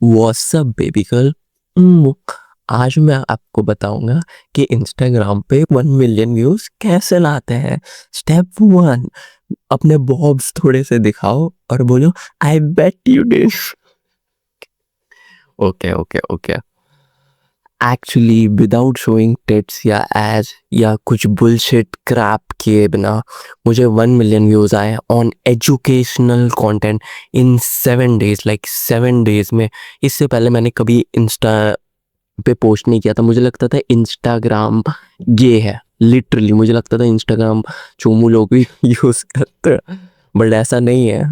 What's up baby girl. आज मैं आपको बताऊंगा कि इंस्टाग्राम पे 1 मिलियन व्यूज कैसे लाते हैं। स्टेप 1, अपने बॉब्स थोड़े से दिखाओ और बोलो I bet you did. Okay okay okay. Actually without showing tits या एज या कुछ बुलशिट क्रैप किए बिना मुझे 1 मिलियन व्यूज आए on educational content in 7 days, like 7 days में। इससे पहले मैंने कभी इंस्टा पे पोस्ट नहीं किया था। मुझे लगता था इंस्टाग्राम ये है, लिटरली मुझे लगता था इंस्टाग्राम चोमू लोग भी यूज़ करते हैं, बट ऐसा नहीं है।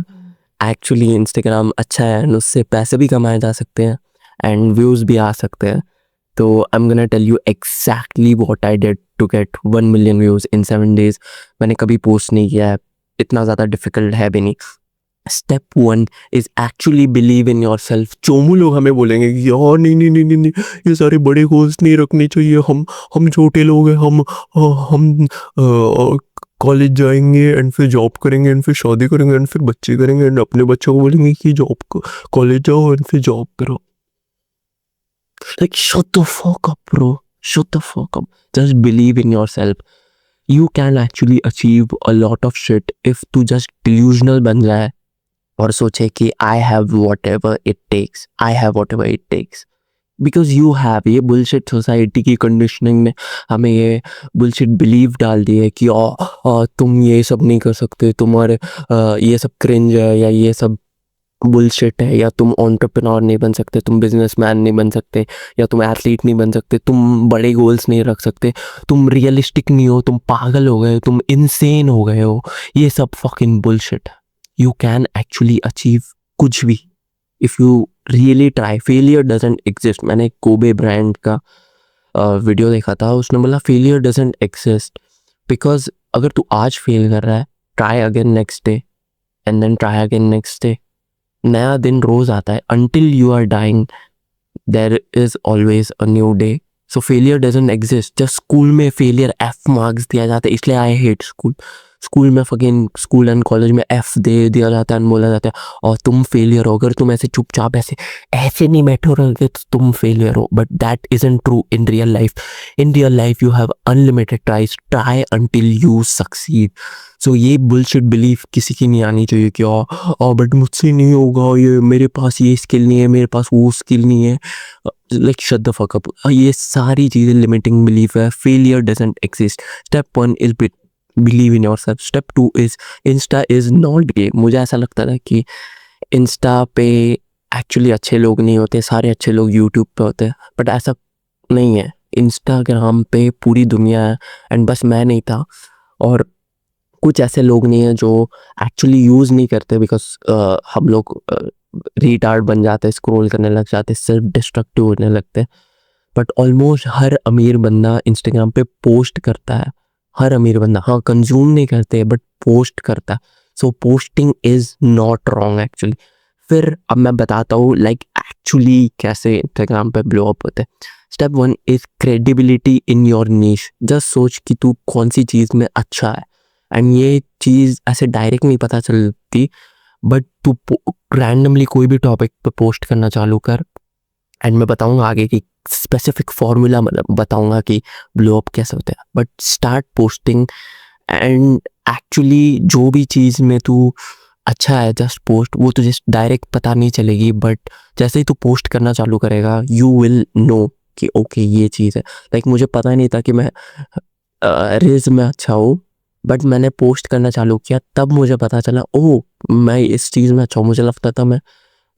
एक्चुअली इंस्टाग्राम अच्छा है एंड उससे पैसे भी कमाए जा सकते हैं एंड व्यूज़ भी आ सकते हैं। तो I am gonna tell you exactly what I did to get 1 million views in 7 days. मैंने कभी पोस्ट नहीं किया है, इतना ज़्यादा डिफिकल्ट है भी नहीं। Step 1 is actually believe in your self. Chomu लोग हमें बोलेंगे कि यार नहीं नहीं नहीं नहीं नहीं, ये सारे बड़े गोल्स नहीं रखने चाहिए, हम छोटे लोग हैं, हम कॉलेज जाएंगे एंड फिर जॉब करेंगे एंड फिर शादी करेंगे एंड फिर बच्चे करेंगे एंड अपने बच्चों को बोलेंगे कि जॉब कॉलेज जाओ एंड फिर जॉब करो। Like shut the fuck up bro, shut the fuck up, just believe in yourself. You can actually achieve a lot of shit if तू just delusional बन जाए और सोचे कि I have whatever it takes, I have whatever it takes, because you have. ये bullshit society की conditioning ने हमें ये बुलशिट बिलीव डाल दी है कि तुम ये सब नहीं कर सकते, तुम्हारे ये सब क्रिंज है या ये सब बुलशिट है, या तुम एंटरप्रेन्योर नहीं बन सकते, तुम बिजनेसमैन नहीं बन सकते, या तुम एथलीट नहीं बन सकते, तुम बड़े गोल्स नहीं रख सकते, तुम रियलिस्टिक नहीं हो, तुम पागल हो गए, तुम इनसेन हो गए हो। ये सब फकिंग बुलशिट है। You can actually achieve कुछ भी if you really try. Failure doesn't exist. मैंने कोबे ब्रांड का वीडियो देखा था, उसने बोला failure doesn't exist because अगर तू आज फेल कर रहा है, try again next day and then try again next day. नया दिन रोज आता है। until you are dying there is always a new day. So failure doesn't exist. जब स्कूल में फेलियर F मार्क्स दिया जाता है, इसलिए आई हेट स्कूल। स्कूल में फकिंग स्कूल एंड कॉलेज में F दे दिया जाता है, बोला जाता है और तुम फेलियर हो। अगर तुम ऐसे चुपचाप ऐसे ऐसे नहीं बैठे रहोगे तो तुम फेलियर हो, but that isn't true in real life. In real life you have unlimited tries, try until you succeed. So ये बुलशिट बिलीफ किसी की नहीं आनी चाहिए कि बट मुझसे नहीं होगा, ये मेरे पास ये स्किल नहीं है, मेरे पास वो स्किल नहीं है। Like shut the fuck up. ये सारी चीज़ें लिमिटिंग बिलीफ है। Failure doesn't exist. Step 1 is believe in your self. Step 2 is Insta is not game. मुझे ऐसा लगता था कि इंस्टा पे एक्चुअली अच्छे लोग नहीं होते, सारे अच्छे लोग यूट्यूब पे होते हैं, बट ऐसा नहीं है। इंस्टाग्राम पे पूरी दुनिया है एंड बस मैं नहीं था। और कुछ ऐसे लोग नहीं हैं जो एक्चुअली यूज़ नहीं करते, बिकॉज हम लोग रीटार्ड बन जाते, स्क्रॉल करने लग जाते, सेल्फ डिस्ट्रक्टिव होने लगते। बट ऑलमोस्ट हर अमीर बंदा इंस्टाग्राम पे पोस्ट करता है। हर अमीर बंदा, हाँ कंज्यूम नहीं करते बट पोस्ट करता है। So posting is not wrong actually. फिर अब मैं बताता हूँ लाइक एक्चुअली कैसे इंस्टाग्राम पे ब्लो अप होते हैं। Step 1 is credibility in your niche. Just सोच कि तू कौन सी चीज़ में अच्छा है, एंड ये चीज़ ऐसे डायरेक्ट नहीं पता चलती, बट तू रैंडमली कोई भी टॉपिक पे पोस्ट करना चालू कर एंड मैं बताऊंगा आगे की स्पेसिफिक फॉर्मूला, मतलब बताऊंगा कि ब्लो अप कैसे होता है। But start posting and actually जो भी चीज़ में तू अच्छा है जस्ट पोस्ट। वो तुझे डायरेक्ट पता नहीं चलेगी, बट जैसे ही तू पोस्ट करना चालू करेगा यू विल नो कि ओके ये चीज़ है। लाइक मुझे पता नहीं था कि मैं रील्स में अच्छा हूँ, बट मैंने पोस्ट करना चालू किया तब मुझे पता चला ओह मैं इस चीज़ में अच्छा हूँ। मुझे लगता था मैं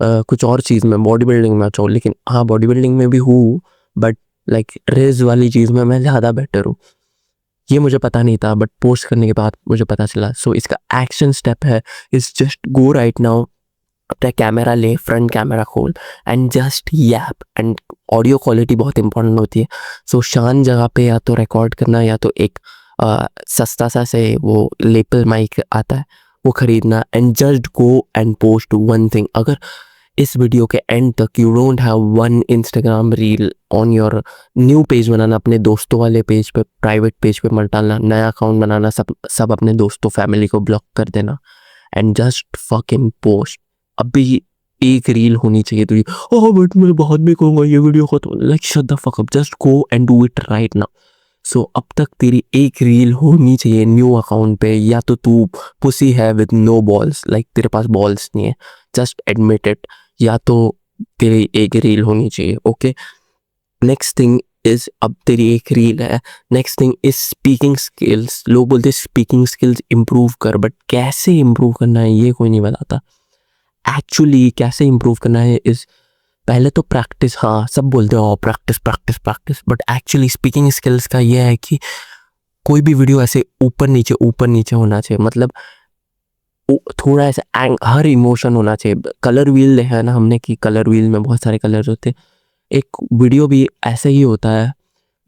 कुछ और चीज़ में, बॉडी बिल्डिंग में अच्छा हूँ, लेकिन हाँ बॉडी बिल्डिंग में भी हूँ, बट लाइक रेस वाली चीज़ में मैं ज़्यादा बेटर हूँ। ये मुझे पता नहीं था, बट पोस्ट करने के बाद मुझे पता चला। सो इसका एक्शन स्टेप है is just go right now, अपना कैमरा ले, फ्रंट कैमरा खोल एंड जस्ट यैप। एंड ऑडियो क्वालिटी बहुत इंपॉर्टेंट होती है। सो शांत जगह पे या तो रिकॉर्ड करना, या तो एक सस्ता सा से वो लेपल माइक आता है वो खरीदना, and just go and post one thing. अगर इस वीडियो के एंड तक you don't have one Instagram reel on your new page बनाना, अपने दोस्तों वाले पेज पे, प्राइवेट पेज पे मत डालना, नया अकाउंट बनाना, सब अपने दोस्तों फैमिली को ब्लॉक कर देना एंड जस्ट फकिंग पोस्ट। अभी एक रील होनी चाहिए तुझे। ओह बट मैं बाद में कहूँगा ये वीडियो खत्म, like shut the fuck up, just go and do it right now. So अब तक तेरी एक रील होनी चाहिए न्यू अकाउंट पे, या तो तू पुसी है विद नो बॉल्स, लाइक तेरे पास बॉल्स नहीं है, जस्ट एडमिट इट, या तो तेरी एक रील होनी चाहिए। ओके, नेक्स्ट थिंग इज, अब तेरी एक रील है, next thing is speaking skills. लोग बोलते हैं स्पीकिंग स्किल्स इंप्रूव कर, बट कैसे इंप्रूव करना है ये कोई नहीं बताता। एक्चुअली कैसे इंप्रूव करना है इज, पहले तो प्रैक्टिस। हाँ, सब बोलते हो practice practice practice, but actually speaking skills का ये है कि कोई भी वीडियो ऐसे ऊपर नीचे होना चाहिए, मतलब थोड़ा ऐसे हर इमोशन होना चाहिए। कलर व्हील देखा है ना हमने, कि कलर व्हील में बहुत सारे कलर होते हैं, एक वीडियो भी ऐसे ही होता है,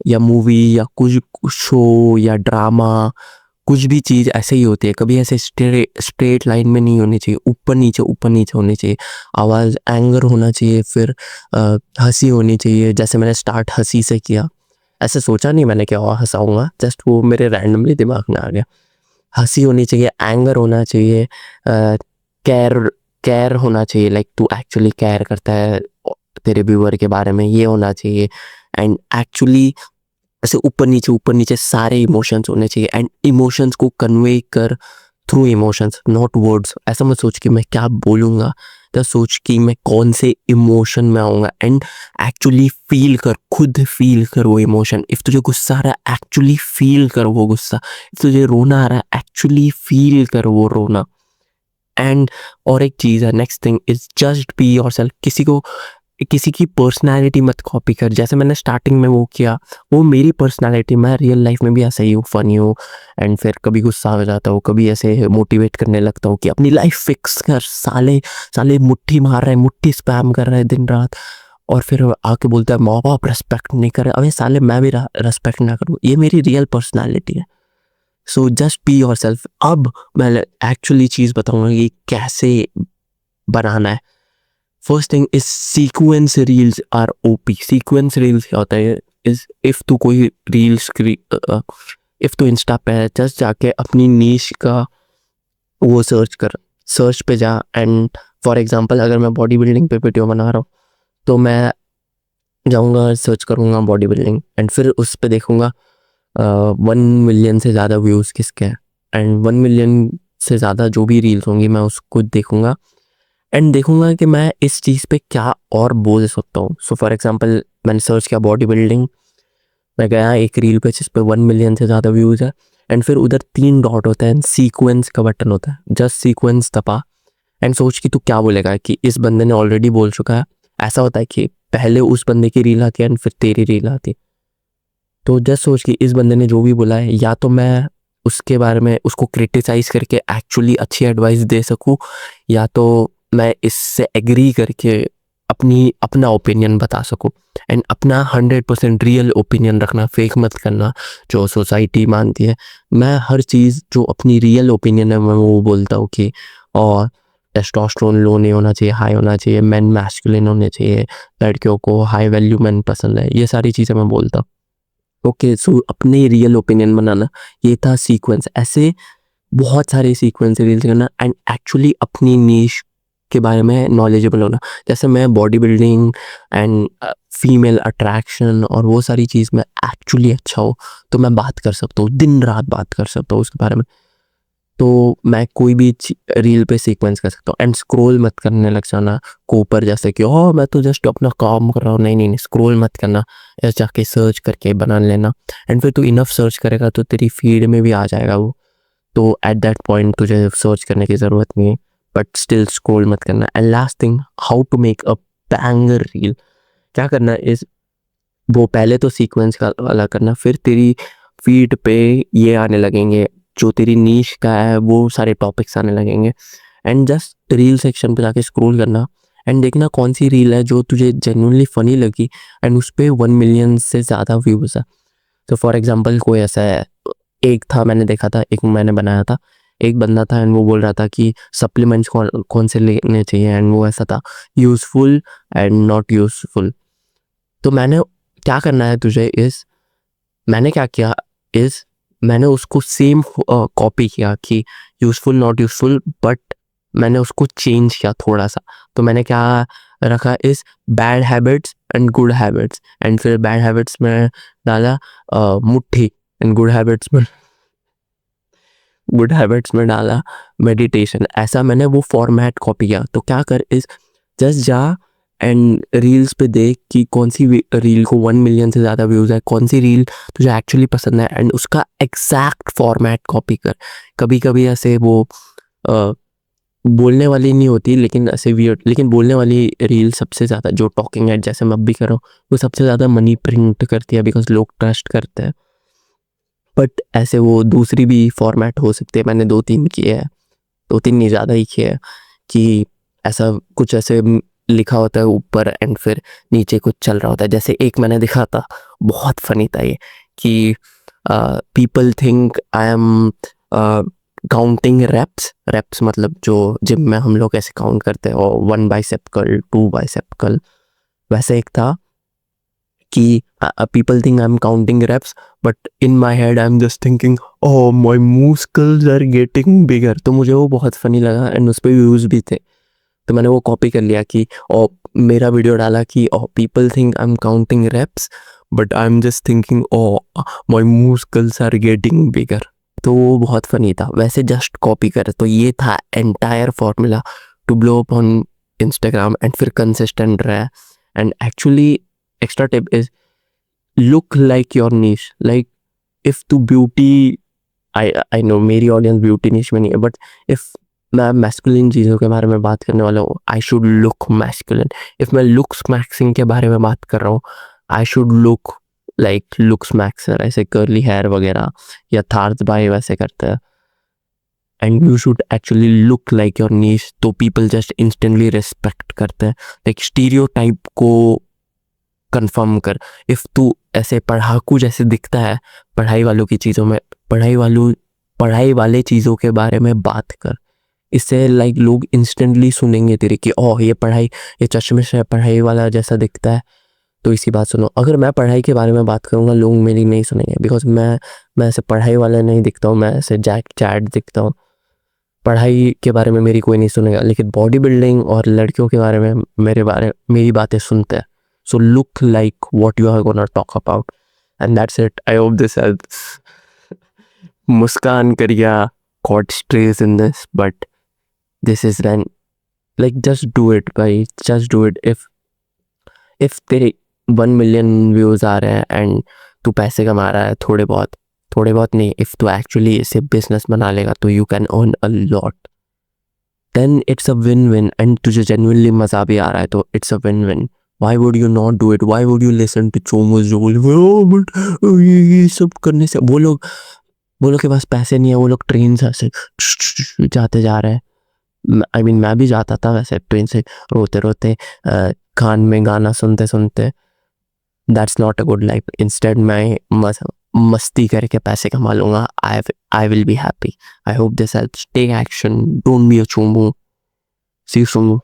या मूवी या कुछ शो या ड्रामा, कुछ भी चीज़ ऐसे ही होती है। कभी ऐसे स्ट्रेट लाइन में नहीं होनी चाहिए, ऊपर नीचे होनी चाहिए। आवाज़ एंगर होना चाहिए, फिर हंसी होनी चाहिए। जैसे मैंने स्टार्ट हंसी से किया, ऐसे सोचा नहीं मैंने क्या हंसाऊंगा, जस्ट वो मेरे रैंडमली दिमाग में आ गया। हंसी होनी चाहिए, एंगर होना चाहिए, केयर केयर होना चाहिए, लाइक तू एक्चुअली केयर करता है तेरे व्यूअर के बारे में, ये होना चाहिए। एंड एक्चुअली ऐसे ऊपर नीचे सारे इमोशंस होने चाहिए, एंड इमोशंस को कन्वे कर थ्रू इमोशंस, नॉट वर्ड्स। ऐसा मत सोच कि मैं क्या बोलूँगा, तो सोच कि मैं कौन से इमोशन में आऊँगा, एंड एक्चुअली फील कर, खुद फील कर वो इमोशन। इफ़ तुझे गुस्सा आ रहा है, एक्चुअली फील कर वो गुस्सा। इफ़ तुझे रोना आ रहा है, एक्चुअली फील कर वो रोना। एंड और एक चीज़ है, next thing is just be yourself. किसी की पर्सनालिटी मत कॉपी कर। जैसे मैंने स्टार्टिंग में वो किया, वो मेरी पर्सनालिटी, मैं रियल लाइफ में भी ऐसा ही हूँ, फनी हूँ, एंड फिर कभी गुस्सा हो जाता हूँ, कभी ऐसे मोटिवेट करने लगता हूँ कि अपनी लाइफ फिक्स कर, साले साले मुट्ठी मार रहे हैं, मुट्ठी स्पैम कर रहे हैं दिन रात, और फिर आके बोलता है माँ बाप रेस्पेक्ट नहीं कर रहे। अबे साले मैं भी रेस्पेक्ट ना करूँ, ये मेरी रियल पर्सनैलिटी है। So just be yourself. अब मैं एक्चुअली चीज़ बताऊँगा कि कैसे बनाना है। First thing is sequence reels or OP. Sequence reels क्या होता है इज, इफ तू कोई रील्स इफ तू इंस्टा पे है, जस्ट जाके अपनी नीश का वो सर्च कर, सर्च पे जा, एंड फॉर एग्जांपल अगर मैं बॉडी बिल्डिंग पे वीडियो बना रहा हूँ, तो मैं जाऊँगा सर्च करूँगा बॉडी बिल्डिंग, एंड फिर उस पे देखूँगा 1 मिलियन से ज़्यादा व्यूज़ किसके हैं, एंड 1 मिलियन से ज़्यादा जो भी रील्स होंगी मैं उसको देखूँगा, एंड देखूंगा कि मैं इस चीज़ पे क्या और बोल सकता हूँ। सो फॉर एग्जांपल मैंने सर्च किया बॉडी बिल्डिंग, मैं गया एक रील पे जिस पे 1 मिलियन से ज़्यादा व्यूज़ है, एंड फिर उधर 3 डॉट होता है, सीक्वेंस का बटन होता है, जस्ट सीक्वेंस दबा, एंड सोच कि तू क्या बोलेगा, कि इस बंदे ने ऑलरेडी बोल चुका है। ऐसा होता है कि पहले उस बंदे की रील आती है एंड फिर तेरी रील आती है। तो जस्ट सोच कि इस बंदे ने जो भी बोला है, या तो मैं उसके बारे में उसको क्रिटिसाइज करके एक्चुअली अच्छी एडवाइस दे सकूँ, या तो मैं इससे एग्री करके अपना ओपिनियन बता सकूँ, एंड अपना 100% रियल ओपिनियन रखना, फेक मत करना जो सोसाइटी मानती है। मैं हर चीज़ जो अपनी रियल ओपिनियन है मैं वो बोलता हूँ कि, और टेस्टोस्टेरोन लो नहीं होना चाहिए, हाई होना चाहिए, मेन मैस्कुलिन होने चाहिए, लड़कियों को हाई वैल्यू मैन पसंद है, ये सारी चीज़ें मैं बोलता हूँ। ओके, सो अपने रियल ओपिनियन बनाना, ये था सीक्वेंस। ऐसे बहुत सारे सीक्वेंस रील्स करना, एंड एक्चुअली अपनी नीश के बारे में नॉलेजेबल होना। जैसे मैं body building and female attraction और वो सारी चीज़ में एक्चुअली अच्छा हो, तो मैं बात कर सकता हूँ, दिन रात बात कर सकता हूँ उसके बारे में। तो मैं कोई भी रील पे सीक्वेंस कर सकता हूँ, एंड स्क्रॉल मत करने लग जाना ऊपर, जैसे कि ओह मैं तो जस्ट अपना काम कर रहा हूँ। नहीं नहीं नहीं, स्क्रॉल मत करना, ऐसे जाके सर्च करके बना लेना, एंड फिर तू इनफ सर्च करेगा तो तेरी फीड में भी आ जाएगा वो। तो एट दैट पॉइंट तुझे सर्च करने की ज़रूरत नहीं है, बट स्टिल स्क्रॉल मत करना। And last thing, how to make a banger reel. क्या करना इस, वो पहले तो सीक्वेंस का वाला करना, फिर तेरी फीड पे ये आने लगेंगे, जो तेरी नीश का है वो सारे टॉपिक्स आने लगेंगे, एंड जस्ट रील सेक्शन पे जाके स्क्रॉल करना, एंड देखना कौन सी रील है जो तुझे जेन्युइनली फ़नी लगी, एंड उस पर 1 मिलियन से ज़्यादा व्यूज़ है। तो फॉर एग्जांपल कोई ऐसा है, एक था मैंने देखा था, एक मैंने बनाया था, एक बंदा था एंड वो बोल रहा था कि सप्लीमेंट्स कौन से लेने चाहिए, एंड वो ऐसा था यूज़फुल एंड नॉट यूज़फुल। तो मैंने क्या करना है तुझे इस, मैंने क्या किया इस, मैंने उसको सेम कॉपी किया कि यूज़फुल नॉट यूज़फुल, बट मैंने उसको चेंज किया थोड़ा सा। तो मैंने क्या रखा इस bad habits and good habits, and फिर बैड हैबिट्स में डाला मुट्ठी, एंड गुड हैबिट्स में डाला मेडिटेशन। ऐसा मैंने वो फॉर्मेट कॉपी किया। तो क्या कर इस जस्ट जा एंड रील्स पे देख कि कौन सी रील को 1 मिलियन से ज़्यादा व्यूज़ है, कौन सी रील तुझे एक्चुअली पसंद है, एंड उसका एग्जैक्ट फॉर्मेट कॉपी कर। कभी कभी ऐसे वो बोलने वाली नहीं होती, लेकिन ऐसे वियर्ड, लेकिन बोलने वाली रील सबसे ज़्यादा, जो टॉकिंग हेड जैसे मैं अब भी कर रहा हूँ, वो सबसे ज़्यादा मनी प्रिंट करती है बिकॉज लोग ट्रस्ट करते हैं। बट ऐसे वो दूसरी भी फॉर्मेट हो सकते हैं, मैंने 2-3 किए हैं, 2-3 नहीं ज़्यादा ही किए हैं, कि ऐसा कुछ ऐसे लिखा होता है ऊपर एंड फिर नीचे कुछ चल रहा होता है। जैसे एक मैंने दिखा था, बहुत फनी था ये, कि people think I am counting reps मतलब जो जिम में हम लोग ऐसे काउंट करते हैं, और 1 बाइसेप कर्ल, 2 बाइसेप कर्ल। वैसे एक था कि people think I'm counting reps, but in my head I'm just thinking, oh my muscles are getting bigger। तो मुझे वो बहुत फनी लगा एंड उस पर व्यूज़ भी थे। तो मैंने वो कॉपी कर लिया कि और मेरा वीडियो डाला कि people think I'm counting reps, but I'm just thinking, oh my muscles are getting bigger। तो वो बहुत फनी था। वैसे जस्ट कॉपी कर। तो ये था entire formula to blow up on Instagram and फिर कंसिस्टेंट रहा। And actually extra tip is look like your niche। like if to beauty, I know मेरी audience beauty niche में नहीं है, but if मैं masculine चीज़ों के बारे में बात करने वाला हूँ, I should look masculine। if मैं looks maxing के बारे में बात कर रहा हूँ, I should look like looks maxer, ऐसे curly hair वगैरह, या थार्स भाई वैसे करते हैं। and you should actually look like your niche, तो people just instantly respect करते हैं। like stereotype को कंफर्म कर। इफ़ तू ऐसे पढ़ाकू जैसे दिखता है पढ़ाई वालों की चीज़ों में, पढ़ाई वाले चीज़ों के बारे में बात कर। इससे लाइक लोग इंस्टेंटली सुनेंगे तेरे कि ओह ये चश्मिश है, पढ़ाई वाला जैसा दिखता है, तो इसकी बात सुनो। अगर मैं पढ़ाई के बारे में बात करूँगा, लोग मेरी नहीं सुनेंगे बिकॉज मैं ऐसे पढ़ाई वाला नहीं दिखता हूँ, मैं ऐसे जैक चैट दिखता हूँ। पढ़ाई के बारे में मेरी कोई नहीं सुनेगा, लेकिन बॉडी बिल्डिंग और लड़कियों के बारे में मेरी बातें सुनते हैं। So look like what you are gonna talk about, and that's it। I hope this helps। Muskan Kariya caught strays in this, but this is then like just do it, guys। just do it। if तेरे 1 million views आ रहे हैं and तू पैसे कमा रहा है थोड़े बहुत नहीं, if तू एक्चुअली इसे बिजनेस बना लेगा तो you can earn a lot, then it's a win-win। And तुझे genuinely मज़ा भी आ रहा है तो it's a win-win। Why would you not do it? Why would you listen to chomos जो बोले oh, but ये सब करने से वो लोग के पास पैसे नहीं है, वो लोग ट्रेन से ऐसे जाते जा रहे हैं। I mean मैं भी जाता था वैसे ट्रेन से रोते रोते, कान में गाना सुनते सुनते। That's not a good life। Instead मैं मस्ती करके पैसे कमा लूँगा। I will be happy। I hope this helps। Take action। Don't be a chomo। See you soon।